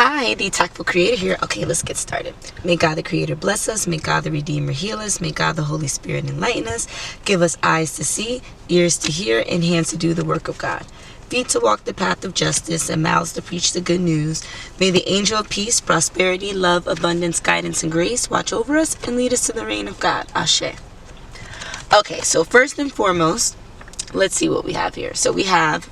Hi, the TAKful Creator here. Okay, let's get started. May God the Creator bless us. May God the Redeemer heal us. May God the Holy Spirit enlighten us. Give us eyes to see, ears to hear, and hands to do the work of God. Feet to walk the path of justice, and mouths to preach the good news. May the angel of peace, prosperity, love, abundance, guidance, and grace watch over us and lead us to the reign of God. Ashe. Okay, so first and foremost, let's see what we have here. So we have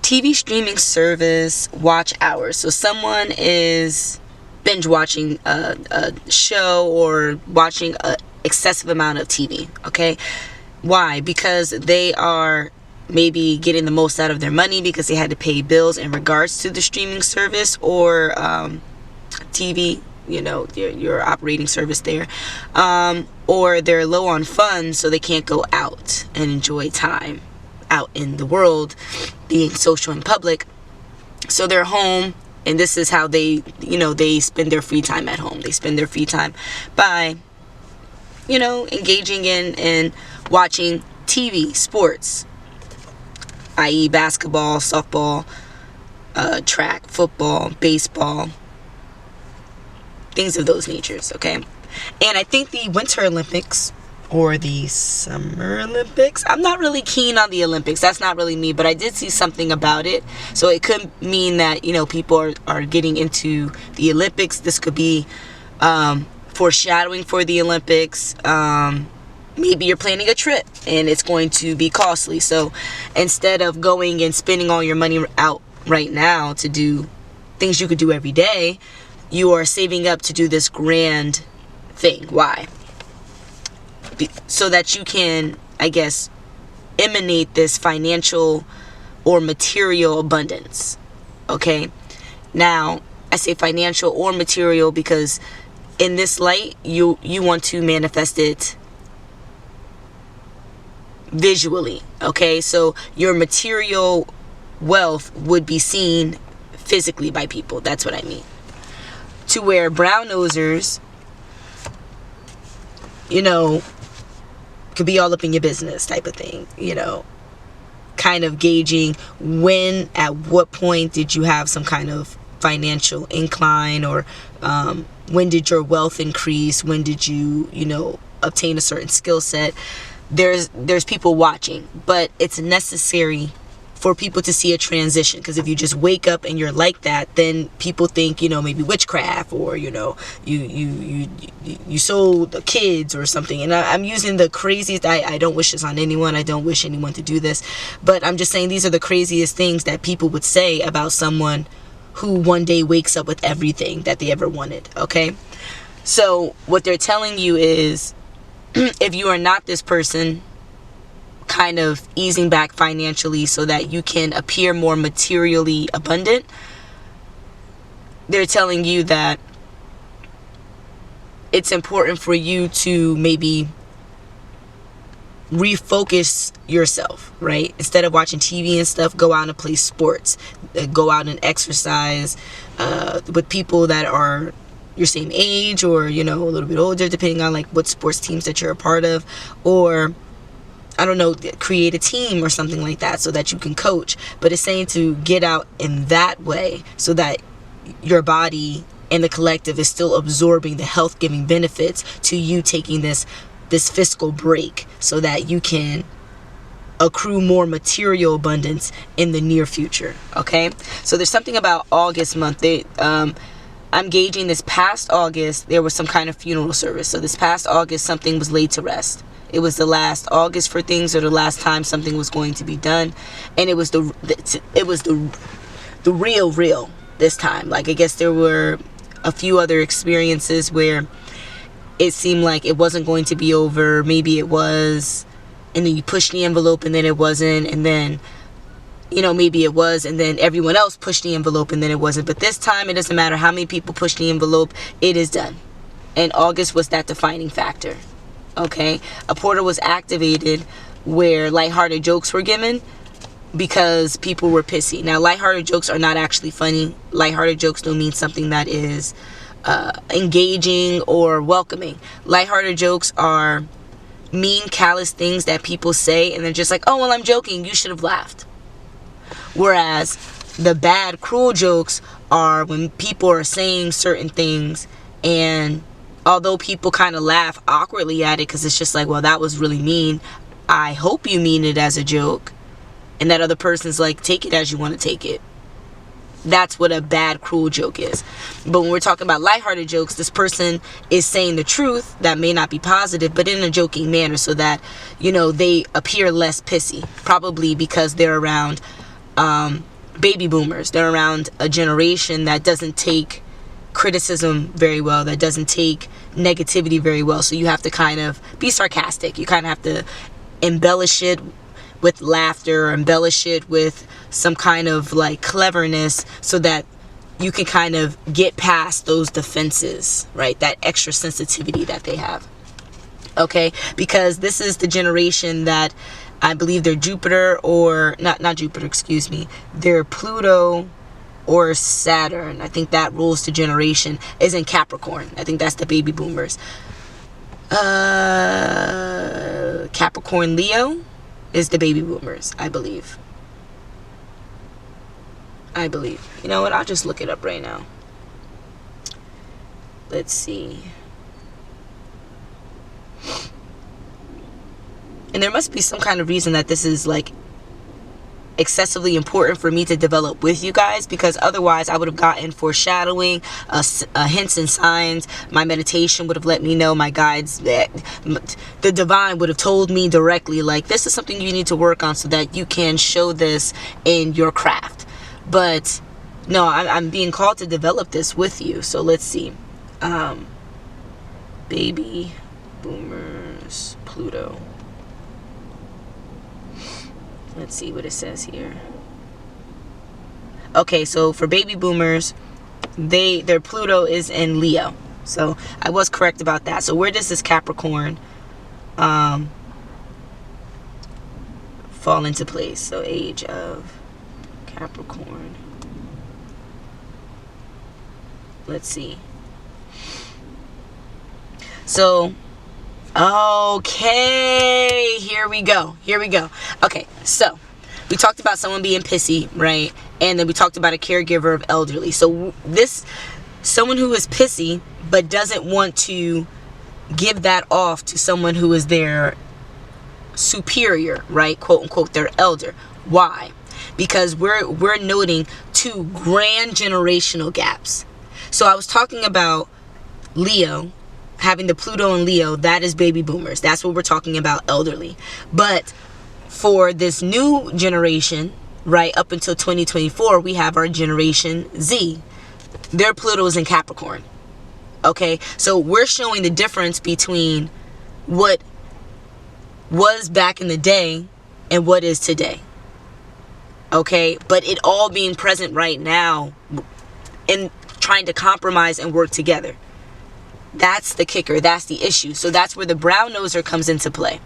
TV streaming service watch hours. So someone is binge watching a show or watching an excessive amount of TV. Okay, why? Because they are maybe getting the most out of their money because they had to pay bills in regards to the streaming service or TV, you know, your operating service there, or they're low on funds, so they can't go out and enjoy time out in the world, being social in public. So they're home, and this is how they, they spend their free time at home. They spend their free time by, engaging in and watching TV, sports, i.e. basketball, softball, track, football, baseball, things of those natures, okay? And I think the Winter Olympics or the Summer Olympics, I'm not really keen on the Olympics. That's not really me, but I did see something about it. So it could mean that, people are getting into the Olympics. This could be foreshadowing for the Olympics. Maybe you're planning a trip and it's going to be costly. So instead of going and spending all your money out right now to do things you could do every day, you are saving up to do this grand thing. Why? So that you can, I guess, emanate this financial or material abundance. Okay? Now, I say financial or material because in this light, you want to manifest it visually. Okay? So your material wealth would be seen physically by people. That's what I mean. To where brown nosers, could be all up in your business type of thing, kind of gauging when, at what point did you have some kind of financial incline, or when did your wealth increase, when did you, obtain a certain skill set. There's people watching, but it's necessary for people to see a transition, because if you just wake up and you're like that, then people think, maybe witchcraft, or you sold the kids or something. And I'm using the craziest, I don't wish this on anyone, I don't wish anyone to do this, but I'm just saying these are the craziest things that people would say about someone who one day wakes up with everything that they ever wanted. Okay, so what they're telling you is, if you are not this person, kind of easing back financially so that you can appear more materially abundant, they're telling you that it's important for you to maybe refocus yourself, right? Instead of watching TV and stuff, go out and play sports, go out and exercise with people that are your same age, or a little bit older, depending on like what sports teams that you're a part of, or I don't know, create a team or something like that so that you can coach. But it's saying to get out in that way so that your body and the collective is still absorbing the health-giving benefits to you taking this fiscal break so that you can accrue more material abundance in the near future. Okay? So there's something about August month. I'm gauging this past August, there was some kind of funeral service. So this past August, something was laid to rest. It was the last August for things, or the last time something was going to be done, and it was the real this time. Like, I guess there were a few other experiences where it seemed like it wasn't going to be over. Maybe it was, and then you pushed the envelope and then it wasn't, and then maybe it was, and then everyone else pushed the envelope and then it wasn't. But this time, it doesn't matter how many people push the envelope, it is done. And August was that defining factor. Okay, a portal was activated where lighthearted jokes were given because people were pissy. Now, lighthearted jokes are not actually funny. Lighthearted jokes don't mean something that is engaging or welcoming. Lighthearted jokes are mean, callous things that people say, and they're just like, oh, well, I'm joking, you should have laughed. Whereas the bad, cruel jokes are when people are saying certain things, and although people kind of laugh awkwardly at it because it's just like, well, that was really mean. I hope you mean it as a joke. And that other person's like, take it as you want to take it. That's what a bad, cruel joke is. But when we're talking about lighthearted jokes, this person is saying the truth that may not be positive, but in a joking manner, so that, you know, they appear less pissy. Probably because they're around baby boomers. They're around a generation that doesn't take criticism very well, that doesn't take negativity very well. So you have to kind of be sarcastic. You kind of have to embellish it with laughter, or embellish it with some kind of like cleverness, so that you can kind of get past those defenses, right? That extra sensitivity that they have. Okay, because this is the generation that I believe they're Jupiter, or not Jupiter, excuse me, they're Pluto or Saturn. I think that rules the generation is in Capricorn. I think that's the baby boomers. Capricorn Leo is the baby boomers, I believe. You know what? I'll just look it up right now. Let's see. And there must be some kind of reason that this is like excessively important for me to develop with you guys, because otherwise I would have gotten foreshadowing, hints and signs. My meditation would have let me know, my guides, the divine would have told me directly, like, this is something you need to work on so that you can show this in your craft. But no, I'm being called to develop this with you. So let's see. Baby boomers, Pluto. Let's see what it says here. Okay, so for baby boomers, their Pluto is in Leo. So I was correct about that. So where does this Capricorn fall into place? So age of Capricorn. Let's see. So, okay, here we go. Okay, so we talked about someone being pissy, right? And then we talked about a caregiver of elderly. So this, someone who is pissy but doesn't want to give that off to someone who is their superior, right? Quote unquote, their elder. Why? Because we're noting two grand generational gaps. So I was talking about Leo, having the Pluto in Leo, that is baby boomers. That's what we're talking about, elderly. But for this new generation, right, up until 2024, we have our Generation Z. Their Pluto is in Capricorn. Okay, so we're showing the difference between what was back in the day and what is today. Okay, but it all being present right now in trying to compromise and work together. That's the kicker. That's the issue. So that's where the brown noser comes into play.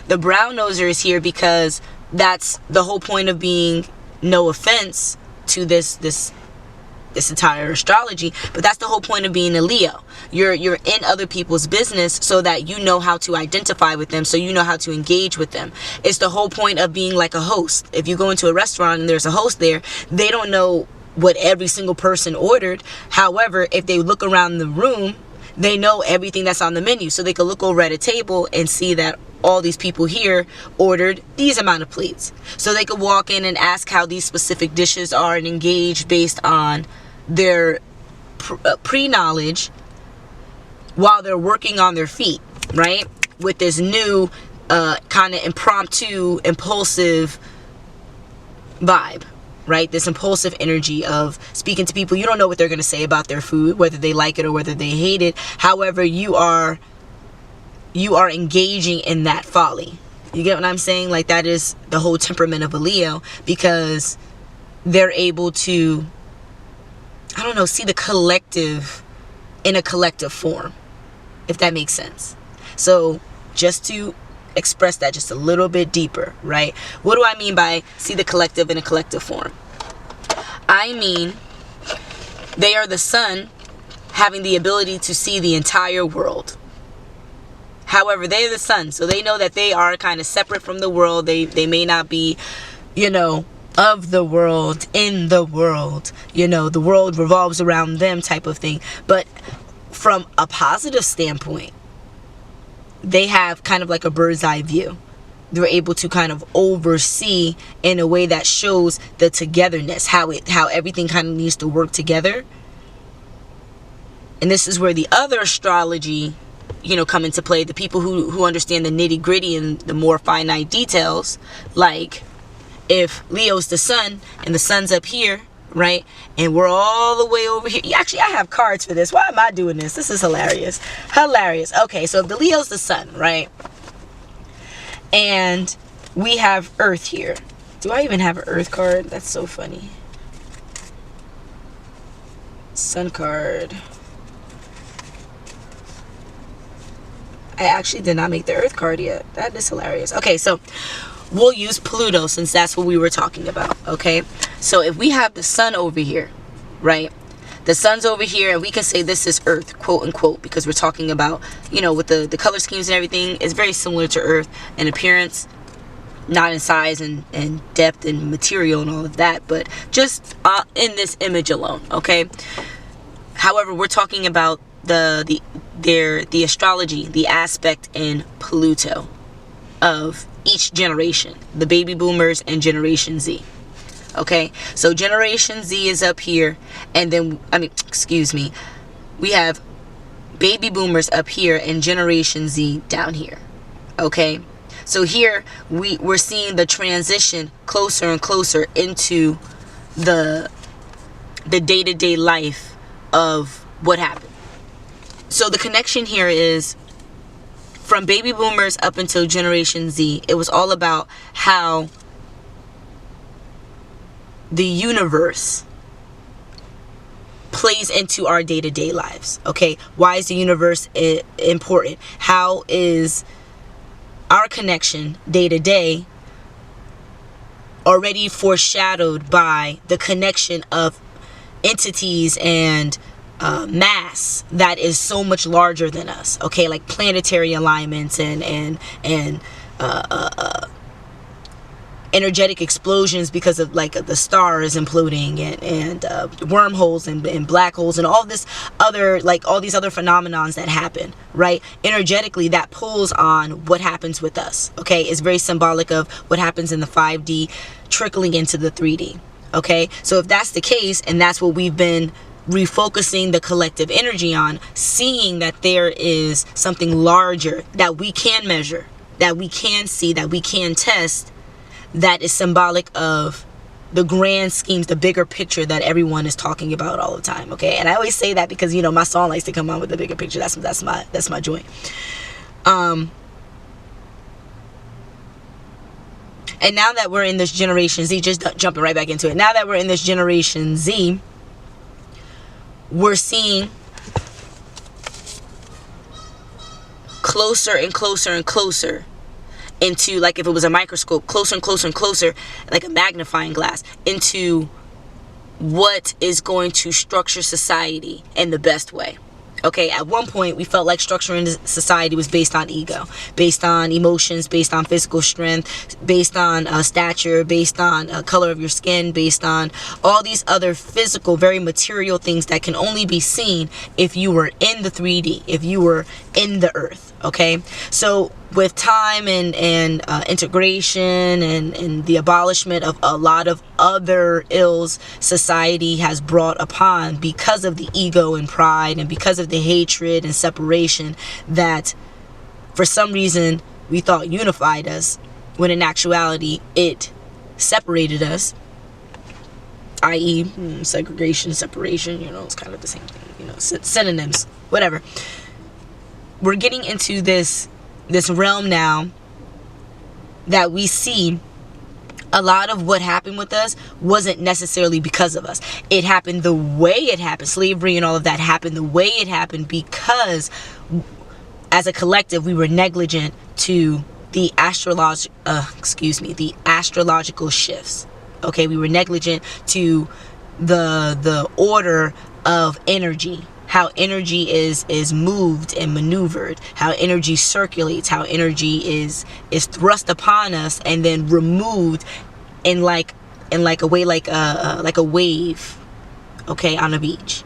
The brown noser is here because that's the whole point of being, no offense to this entire astrology, but that's the whole point of being a Leo. You're in other people's business so that you know how to identify with them, so you know how to engage with them. It's the whole point of being like a host. If you go into a restaurant and there's a host there, they don't know what every single person ordered. However, if they look around the room, they know everything that's on the menu, so they can look over at a table and see that all these people here ordered these amount of plates. So they could walk in and ask how these specific dishes are and engage based on their pre-knowledge while they're working on their feet, right? With this new kind of impromptu, impulsive vibe, right? This impulsive energy of speaking to people. You don't know what they're going to say about their food, whether they like it or whether they hate it. However, you are engaging in that folly. You get what I'm saying? Like, that is the whole temperament of a Leo, because they're able to, I don't know, see the collective in a collective form, if that makes sense. So just to express that just a little bit deeper, right? What do I mean by see the collective in a collective form? I mean, they are the sun having the ability to see the entire world. However, they're the sun, so they know that they are kind of separate from the world. They may not be, you know, of the world, in the world, you know, the world revolves around them type of thing. But from a positive standpoint, they have kind of like a bird's eye view. They're able to kind of oversee in a way that shows the togetherness, how everything kind of needs to work together. And this is where the other astrology, you know, come into play. The people who understand the nitty gritty and the more finite details, like if Leo's the sun and the sun's up here, right, and we're all the way over here. Actually, I have cards for this. Why am I doing this? This is hilarious. Okay, so if the Leo's the sun, right, and we have Earth here. Do I even have an Earth card? That's so funny. Sun card. I actually did not make the Earth card yet. That is hilarious. Okay, so we'll use Pluto since that's what we were talking about, okay? So if we have the sun over here, right? The sun's over here, and we can say this is Earth, quote unquote, because we're talking about, you know, with the color schemes and everything, it's very similar to Earth in appearance, not in size and depth and material and all of that, but just in this image alone, okay? However, we're talking about the astrology, the aspect in Pluto of each generation, the baby boomers and Generation Z. Okay, so Generation Z is up here, and then we have baby boomers up here and Generation Z down here. Okay, so here we're seeing the transition closer and closer into the day-to-day life of what happened. So the connection here is from baby boomers up until Generation Z. It was all about how the universe plays into our day-to-day lives. Okay, why is the universe important? How is our connection day-to-day already foreshadowed by the connection of entities and mass that is so much larger than us? Okay, like planetary alignments and energetic explosions because of like the stars imploding and wormholes and black holes and all this other, like all these other phenomenons that happen, right? Energetically, that pulls on what happens with us. Okay, it's very symbolic of what happens in the 5D trickling into the 3D. Okay, so if that's the case, and that's what we've been refocusing the collective energy on, seeing that there is something larger that we can measure, that we can see, that we can test, that is symbolic of the grand schemes, the bigger picture that everyone is talking about all the time. Okay, and I always say that because, you know, my song likes to come on with the bigger picture. That's my joint. And now that we're in this Generation Z, just jumping right back into it, now that we're in this Generation Z, we're seeing closer and closer and closer into, like if it was a microscope, closer and closer and closer, like a magnifying glass, into what is going to structure society in the best way. Okay, at one point we felt like structuring society was based on ego, based on emotions, based on physical strength, based on stature, based on color of your skin, based on all these other physical, very material things that can only be seen if you were in the 3D, if you were in the earth. Okay, so with time and integration and the abolishment of a lot of other ills society has brought upon because of the ego and pride and because of the hatred and separation that for some reason we thought unified us, when in actuality it separated us, i.e. segregation, separation, you know, it's kind of the same thing, you know, synonyms, whatever. We're getting into this realm now that we see a lot of what happened with us wasn't necessarily because of us. It happened the way it happened. Slavery and all of that happened the way it happened because as a collective we were negligent to the astrological shifts. Okay, we were negligent to the order of energy, how energy is moved and maneuvered, how energy circulates, how energy is thrust upon us and then removed in like in like a way, like a wave, okay, on a beach.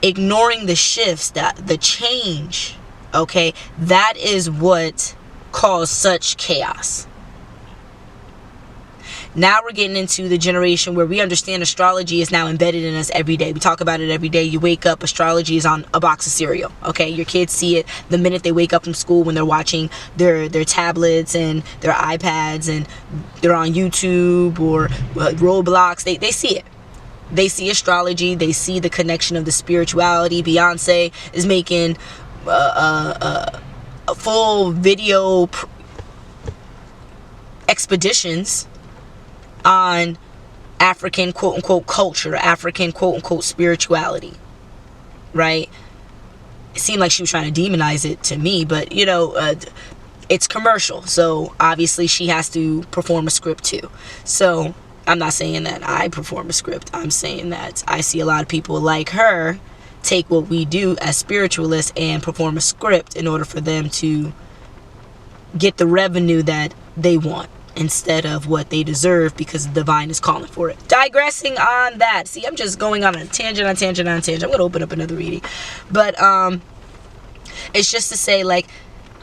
Ignoring the shifts, the change, okay, that is what caused such chaos. Now we're getting into the generation where we understand astrology is now embedded in us every day. We talk about it every day. You wake up, astrology is on a box of cereal. Okay, your kids see it the minute they wake up from school, when they're watching their tablets and their iPads, and they're on YouTube or Roblox. They see it. They see astrology. They see the connection of the spirituality. Beyonce is making a full video expeditions on African quote-unquote culture, African quote-unquote spirituality, right? It seemed like she was trying to demonize it to me, but you know, it's commercial, so obviously she has to perform a script too. So I'm not saying that I perform a script. I'm saying that I see a lot of people like her take what we do as spiritualists and perform a script in order for them to get the revenue that they want, instead of what they deserve, because the divine is calling for it. Digressing on that. See, I'm just going on a tangent on tangent on tangent. I'm going to open up another reading. But it's just to say, like,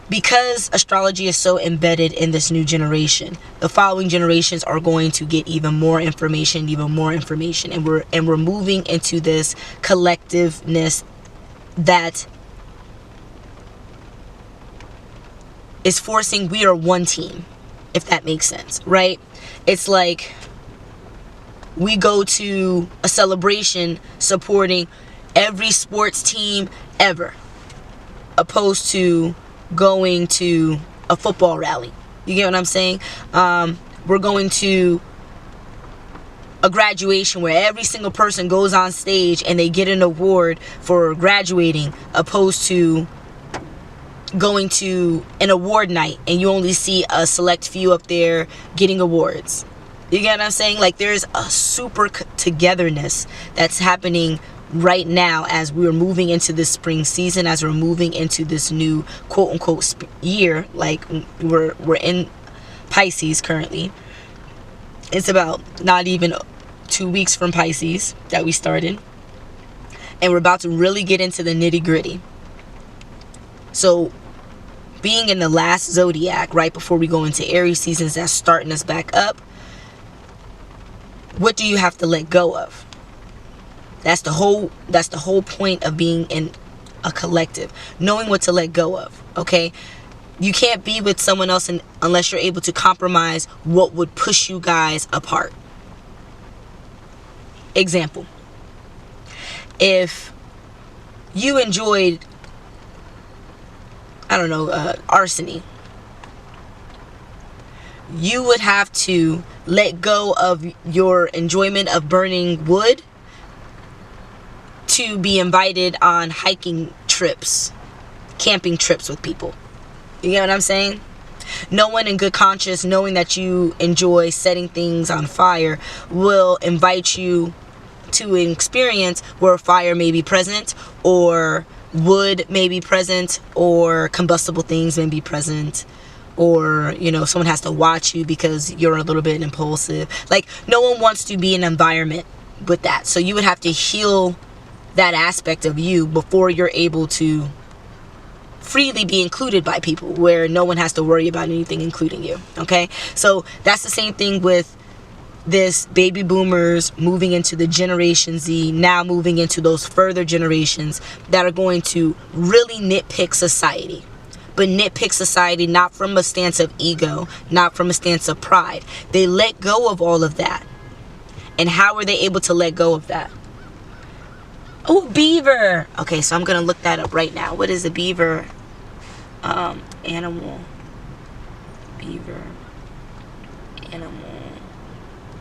because astrology is so embedded in this new generation, the following generations are going to get even more information, and we're moving into this collectiveness that is forcing, we are one team, if that makes sense, right? It's like we go to a celebration supporting every sports team ever, opposed to going to a football rally. You get what I'm saying? We're going to a graduation where every single person goes on stage and they get an award for graduating, opposed to going to an award night and you only see a select few up there getting awards. You get what I'm saying? Like, there's a super togetherness that's happening right now as we're moving into this spring season, as we're moving into this new quote-unquote year. Like, we're in Pisces currently. It's about not even 2 weeks from Pisces that we started, and we're about to really get into the nitty-gritty. So being in the last zodiac right before we go into Aries seasons, that's starting us back up. What do you have to let go of? That's the whole point of being in a collective, knowing what to let go of. Okay, you can't be with someone else unless you're able to compromise what would push you guys apart. Example: if you enjoyed, I don't know, arsony, you would have to let go of your enjoyment of burning wood to be invited on hiking trips, camping trips with people. You get what I'm saying? No one in good conscience, knowing that you enjoy setting things on fire, will invite you to an experience where fire may be present, or wood may be present, or combustible things may be present, or, you know, someone has to watch you because you're a little bit impulsive. Like, no one wants to be in an environment with that. So you would have to heal that aspect of you before you're able to freely be included by people, where no one has to worry about anything, including you. Okay, so that's the same thing with this baby boomers moving into the Generation Z, now moving into those further generations that are going to really nitpick society. But nitpick society not from a stance of ego, not from a stance of pride. They let go of all of that. And how are they able to let go of that? Oh, beaver. Okay, so I'm going to look that up right now. What is a beaver? Animal. Beaver. Animal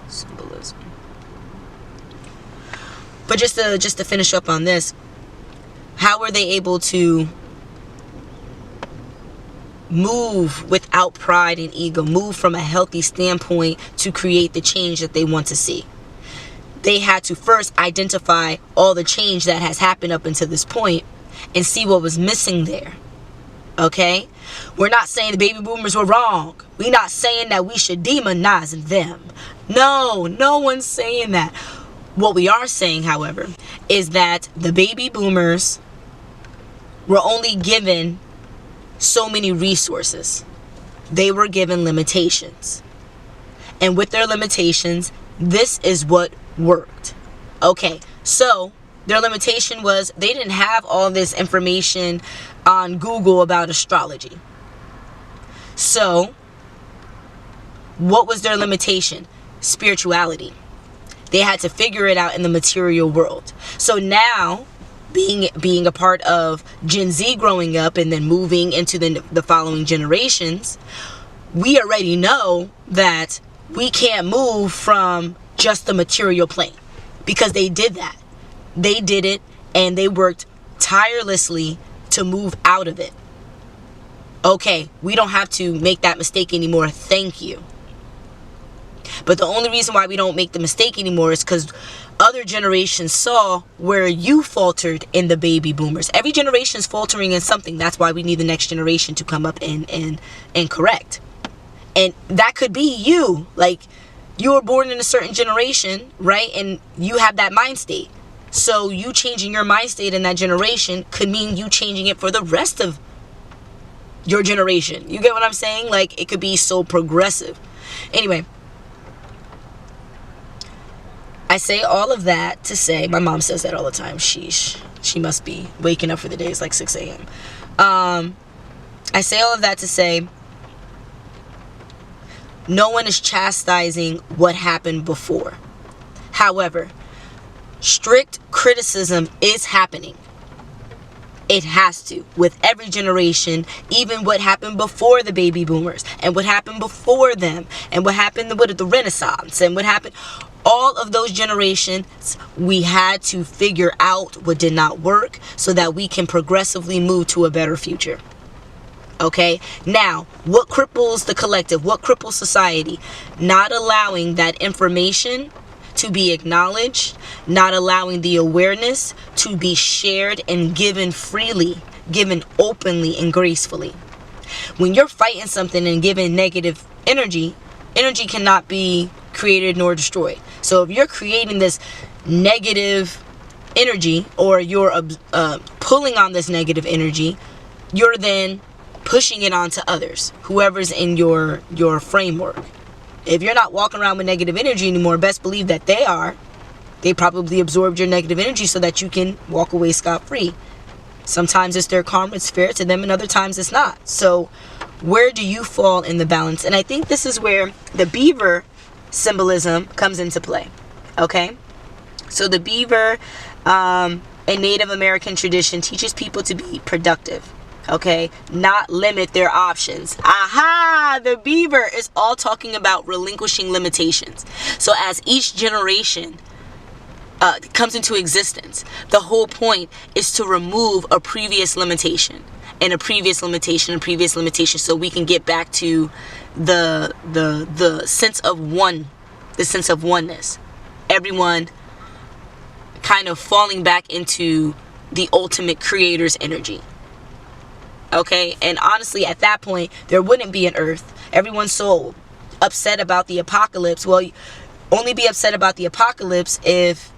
symbolism. But just to finish up on this, how are they able to move without pride and ego, move from a healthy standpoint to create the change that they want to see? They had to first identify all the change that has happened up until this point and see what was missing there. Okay? We're not saying the baby boomers were wrong. We're not saying that we should demonize them. No, no one's saying that. What we are saying, however, is that the baby boomers were only given so many resources. They were given limitations. And with their limitations, this is what worked. Okay, so their limitation was they didn't have all this information on Google about astrology. So, what was their limitation? Spirituality. They had to figure it out in the material world. So now, being a part of Gen Z growing up and then moving into the following generations, we already know that we can't move from just the material plane, because they did that. They did it, and they worked tirelessly to move out of it. Okay, we don't have to make that mistake anymore. Thank you. But the only reason why we don't make the mistake anymore is because other generations saw where you faltered in the baby boomers. Every generation is faltering in something. That's why we need the next generation to come up and correct. And that could be you. Like, you were born in a certain generation, right? And you have that mind state. So you changing your mind state in that generation could mean you changing it for the rest of your generation. You get what I'm saying? Like, it could be so progressive. Anyway, I say all of that to say, my mom says that all the time. Sheesh. She must be waking up for the day. It's like 6 a.m. I say all of that to say, no one is chastising what happened before. However, strict criticism is happening. It has to, with every generation, even what happened before the baby boomers, and what happened before them, and what happened with the Renaissance, and what happened, all of those generations, we had to figure out what did not work so that we can progressively move to a better future. Okay, now, what cripples the collective? What cripples society? Not allowing that information to be acknowledged, not allowing the awareness to be shared and given freely, given openly and gracefully. When you're fighting something and giving negative energy, energy cannot be created nor destroyed. So if you're creating this negative energy, or you're pulling on this negative energy, you're then pushing it onto others, whoever's in your framework. If you're not walking around with negative energy anymore, best believe that they probably absorbed your negative energy so that you can walk away scot-free. Sometimes it's their karma, it's fair to them, and other times it's not. So where do you fall in the balance? And I think this is where the beaver symbolism comes into play. Okay? So the beaver, in Native American tradition, teaches people to be productive. Okay, not limit their options. Aha! The beaver is all talking about relinquishing limitations. So as each generation comes into existence, the whole point is to remove a previous limitation and a previous limitation and previous limitation, so we can get back to the sense of the sense of oneness. Everyone kind of falling back into the ultimate creator's energy. Okay, and honestly, at that point, there wouldn't be an earth. Everyone's so upset about the apocalypse. Well, only be upset about the apocalypse if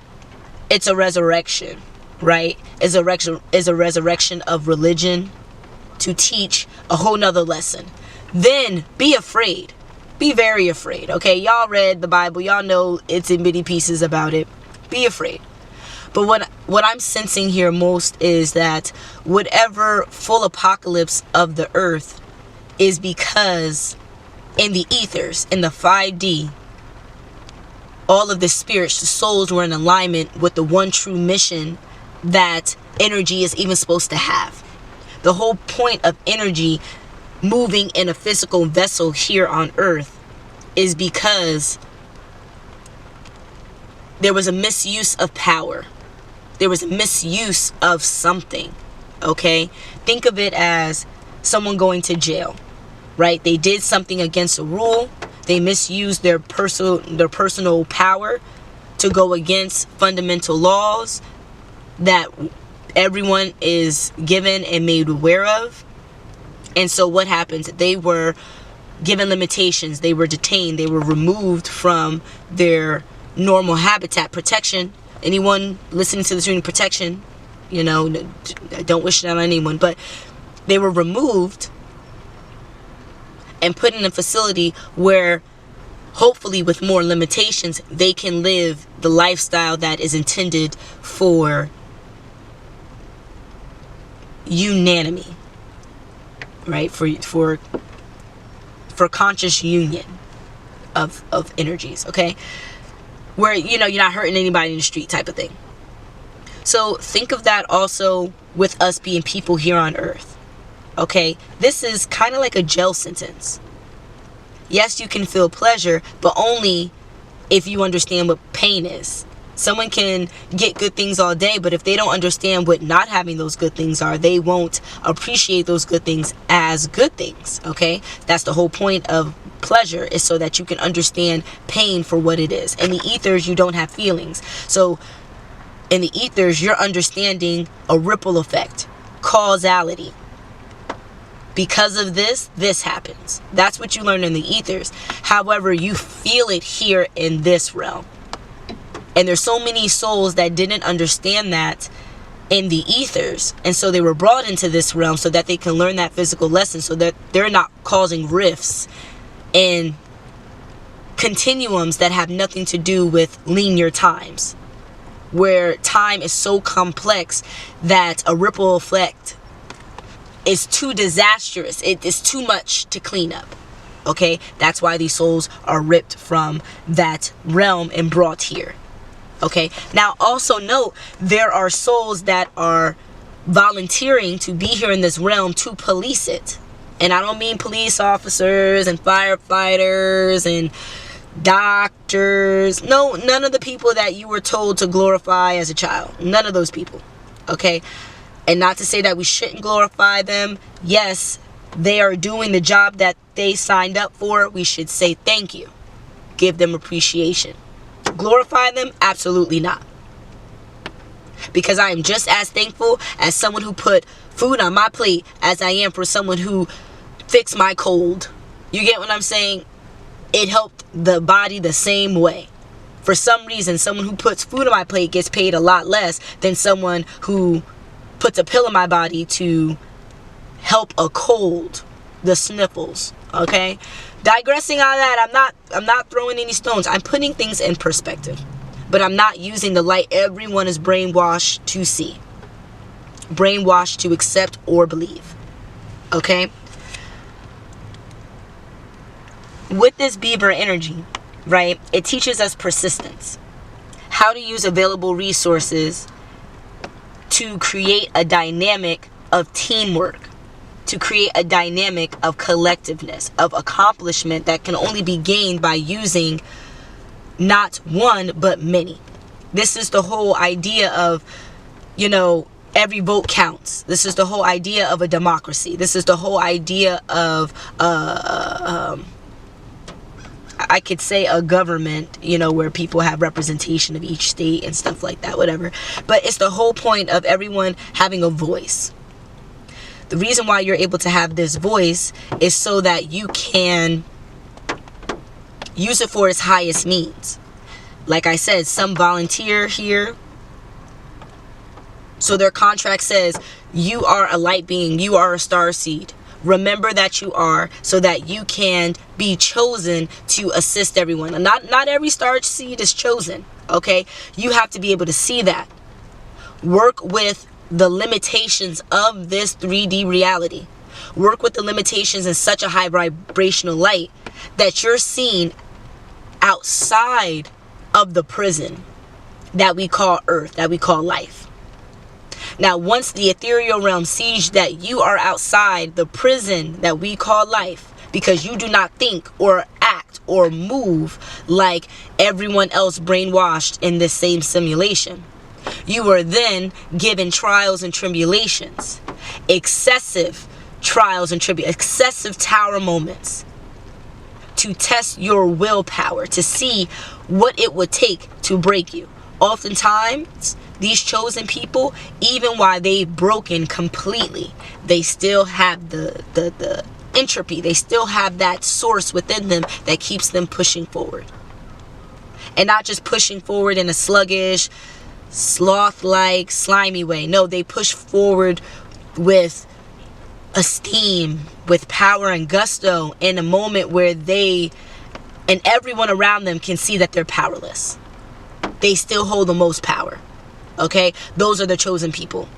it's a resurrection, right? Is a resurrection of religion to teach a whole nother lesson. Then be afraid. Be very afraid. Okay, y'all read the Bible. Y'all know it's in bitty pieces about it. Be afraid. But what I'm sensing here most is that whatever full apocalypse of the earth is because in the ethers, in the 5D, all of the spirits, the souls were in alignment with the one true mission that energy is even supposed to have. The whole point of energy moving in a physical vessel here on earth is because there was a misuse of power. There was a misuse of something, okay? Think of it as someone going to jail, right? They did something against a rule. They misused their personal power to go against fundamental laws that everyone is given and made aware of. And so what happens? They were given limitations. They were detained. They were removed from their normal habitat. Protection. Anyone listening to this reading, protection, you know, don't wish that on anyone, but they were removed and put in a facility where hopefully with more limitations they can live the lifestyle that is intended for unanimity, right? For conscious union of energies, okay? Where, you know, you're not hurting anybody in the street type of thing. So think of that also with us being people here on earth. Okay, this is kind of like a jail sentence. Yes, you can feel pleasure, but only if you understand what pain is. Someone can get good things all day, but if they don't understand what not having those good things are, they won't appreciate those good things as good things. Okay, that's the whole point of pleasure, is so that you can understand pain for what it is. In the ethers, you don't have feelings. So in the ethers, you're understanding a ripple effect, causality. Because of this, this happens. That's what you learn in the ethers. However, you feel it here in this realm. And there's so many souls that didn't understand that in the ethers. And so they were brought into this realm so that they can learn that physical lesson, so that they're not causing rifts and continuums that have nothing to do with linear times, where time is so complex that a ripple effect is too disastrous. It is too much to clean up. Okay, that's why these souls are ripped from that realm and brought here. Okay, now also note, there are souls that are volunteering to be here in this realm to police it. And I don't mean police officers and firefighters and doctors. No, none of the people that you were told to glorify as a child. None of those people. Okay, and not to say that we shouldn't glorify them. Yes, they are doing the job that they signed up for. We should say thank you. Give them appreciation. Glorify them? Absolutely not. Because I am just as thankful as someone who put food on my plate as I am for someone who fixed my cold. You get what I'm saying? It helped the body the same way. For some reason, someone who puts food on my plate gets paid a lot less than someone who puts a pill in my body to help a cold, the sniffles. Okay, digressing on that, I'm not throwing any stones. I'm putting things in perspective, but I'm not using the light everyone is brainwashed to see, brainwashed to accept or believe. Okay, with this Beaver energy, right, it teaches us persistence, how to use available resources to create a dynamic of teamwork, to create a dynamic of collectiveness, of accomplishment that can only be gained by using not one but many. This is the whole idea of, you know, every vote counts. This is the whole idea of a democracy. This is the whole idea of I could say a government, you know, where people have representation of each state and stuff like that, whatever. But it's the whole point of everyone having a voice. The reason why you're able to have this voice is so that you can use it for its highest means. Like I said, some volunteer here. So their contract says, you are a light being, you are a star seed. Remember that you are, so that you can be chosen to assist everyone. And not every star seed is chosen, okay? You have to be able to see that. Work with the limitations of this 3D reality. Work with the limitations in such a high vibrational light that you're seen outside of the prison that we call Earth, that we call life. Now, once the ethereal realm sees that you are outside the prison that we call life, because you do not think or act or move like everyone else brainwashed in this same simulation, you are then given trials and tribulations, excessive trials and tribulations, excessive tower moments, to test your willpower, to see what it would take to break you. Oftentimes, these chosen people, even while they've broken completely, they still have the entropy. They still have that source within them that keeps them pushing forward. And not just pushing forward in a sluggish, sloth-like, slimy way. No, they push forward with esteem, with power and gusto, in a moment where they and everyone around them can see that they're powerless. They still hold the most power. Okay? Those are the chosen people.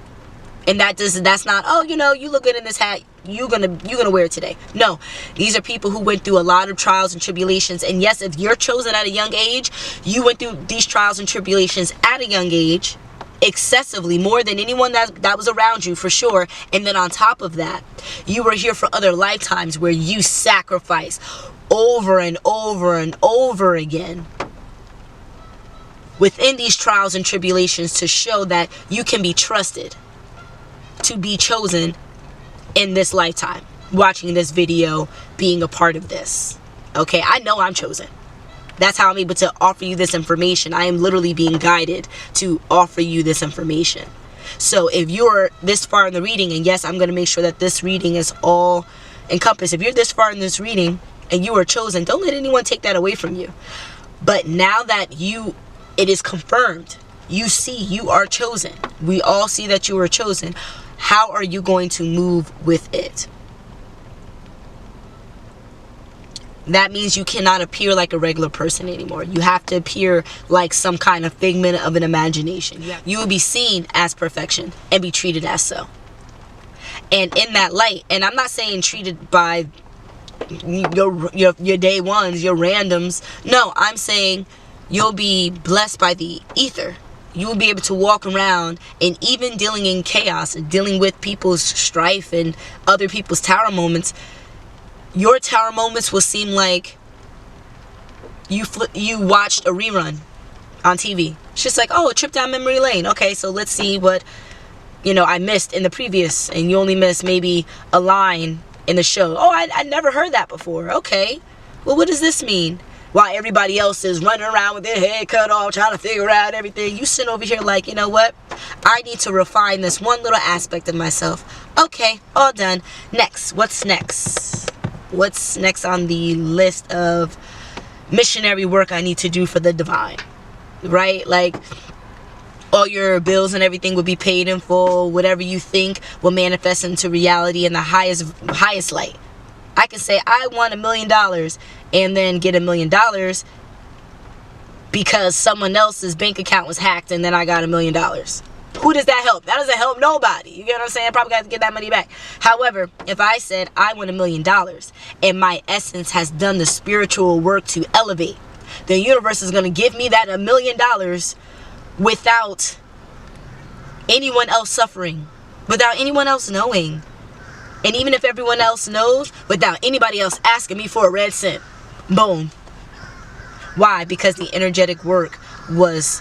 And that's not, oh, you know, you look good in this hat, you're gonna wear it today. No, these are people who went through a lot of trials and tribulations. And yes, if you're chosen at a young age, you went through these trials and tribulations at a young age, excessively, more than anyone that was around you, for sure. And then on top of that, you were here for other lifetimes where you sacrifice over and over and over again within these trials and tribulations to show that you can be trusted to be chosen in this lifetime. Watching this video, being a part of this. Okay, I know I'm chosen. That's how I'm able to offer you this information. I am literally being guided to offer you this information. So if you're this far in the reading, and yes, I'm going to make sure that this reading is all encompassed. If you're this far in this reading and you are chosen, don't let anyone take that away from you. But now that it is confirmed, you see you are chosen. We all see that you are chosen. How are you going to move with it? That means you cannot appear like a regular person anymore. You have to appear like some kind of figment of an imagination. You will be seen as perfection and be treated as so. And in that light, and I'm not saying treated by your day ones, your randoms. No, I'm saying you'll be blessed by the ether. You will be able to walk around, and even dealing in chaos and dealing with people's strife and other people's tower moments, your tower moments will seem like you watched a rerun on TV. It's just like, oh, a trip down memory lane. Okay, so let's see what, I missed in the previous, and you only missed maybe a line in the show. Oh, I never heard that before. Okay, well, what does this mean? While everybody else is running around with their head cut off, trying to figure out everything, you sit over here like, you know what? I need to refine this one little aspect of myself. Okay, all done. Next, what's next? What's next on the list of missionary work I need to do for the divine? Right? Like, all your bills and everything will be paid in full. Whatever you think will manifest into reality in the highest light. I can say I want $1 million and then get $1 million because someone else's bank account was hacked and then I got $1 million. Who does that help? That doesn't help nobody. You get what I'm saying? I probably got to get that money back. However, if I said I want $1 million and my essence has done the spiritual work to elevate, the universe is going to give me that $1 million without anyone else suffering, without anyone else knowing. And even if everyone else knows, without anybody else asking me for a red cent. Boom. Why? Because the energetic work was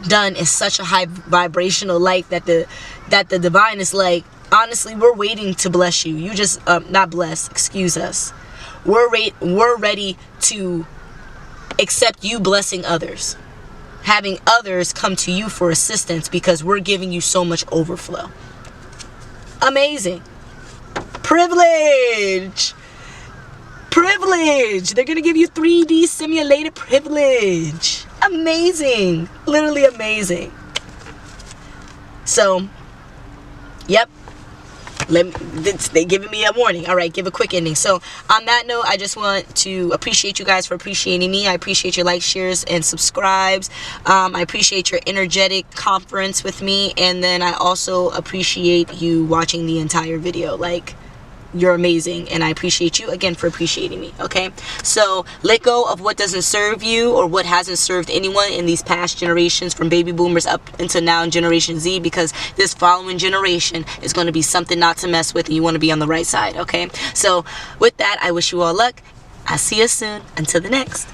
done in such a high vibrational light that the divine is like, honestly, we're waiting to bless you. You just, not bless, excuse us. We're ready to accept you blessing others. Having others come to you for assistance because we're giving you so much overflow. Amazing. Privilege. They're gonna give you 3D simulated privilege. Amazing. Literally amazing. So, yep. They're giving me a warning. All right, give a quick ending. So on that note, I just want to appreciate you guys for appreciating me. I appreciate your likes, shares, and subscribes. I appreciate your energetic conference with me, and then I also appreciate you watching the entire video. Like, you're amazing, and I appreciate you again for appreciating me. Okay, so let go of what doesn't serve you or what hasn't served anyone in these past generations, from baby boomers up until now in Generation Z, because this following generation is going to be something not to mess with, and you want to be on the right side. Okay, so with that, I wish you all luck. I'll see you soon. Until the next.